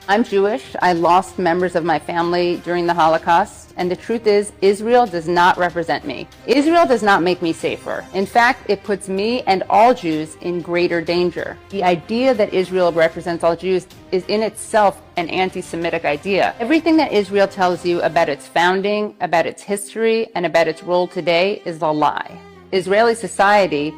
I'm Jewish. I lost members of my family during the Holocaust, and the truth is, Israel does not represent me. Israel does not make me safer. In fact, it puts me and all Jews in greater danger. The idea that Israel represents all Jews is in itself an anti-Semitic idea. Everything that Israel tells you about its founding, about its history, and about its role today is a lie. Israeli society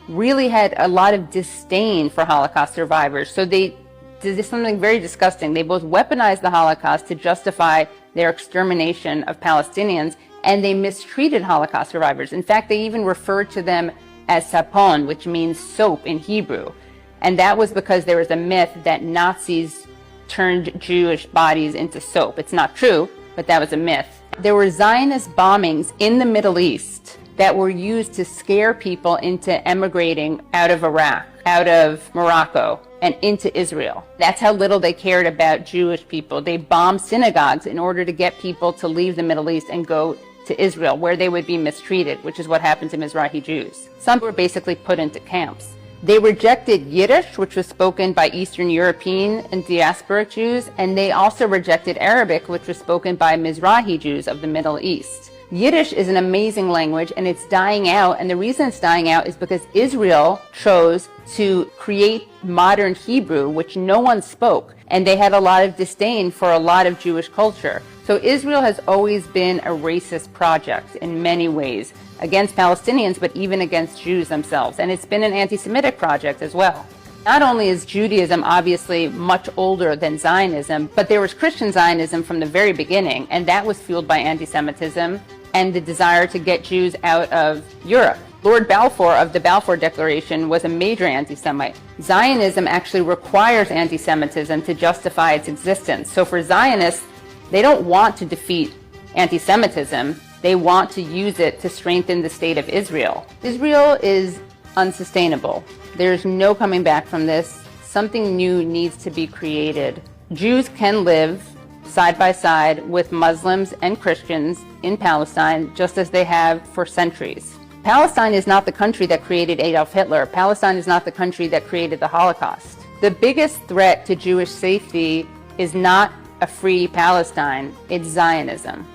really had a lot of disdain for Holocaust survivors, so they did something very disgusting. They both weaponized the Holocaust to justify their extermination of Palestinians, and they mistreated Holocaust survivors. In fact, they even referred to them as sapon, which means soap in Hebrew. And that was because there was a myth that Nazis turned Jewish bodies into soap. It's not true, but that was a myth. There were Zionist bombings in the Middle East that were used to scare people into emigrating out of Iraq, out of Morocco, and into Israel. That's how little they cared about Jewish people. They bombed synagogues in order to get people to leave the Middle East and go to Israel, where they would be mistreated, which is what happened to Mizrahi Jews. Some were basically put into camps. They rejected Yiddish, which was spoken by Eastern European and diasporic Jews, and they also rejected Arabic, which was spoken by Mizrahi Jews of the Middle East. Yiddish is an amazing language, and it's dying out, and the reason it's dying out is because Israel chose to create modern Hebrew, which no one spoke, and they had a lot of disdain for a lot of Jewish culture. So Israel has always been a racist project in many ways, against Palestinians, but even against Jews themselves, and it's been an anti-Semitic project as well. Not only is Judaism obviously much older than Zionism, but there was Christian Zionism from the very beginning, and that was fueled by anti-Semitism and the desire to get Jews out of Europe. Lord Balfour of the Balfour Declaration was a major anti-Semite. Zionism actually requires anti-Semitism to justify its existence. So for Zionists, they don't want to defeat anti-Semitism. They want to use it to strengthen the state of Israel. Israel is unsustainable. There's no coming back from this. Something new needs to be created. Jews can live side by side with Muslims and Christians in Palestine, just as they have for centuries. Palestine is not the country that created Adolf Hitler. Palestine is not the country that created the Holocaust. The biggest threat to Jewish safety is not a free Palestine, it's Zionism.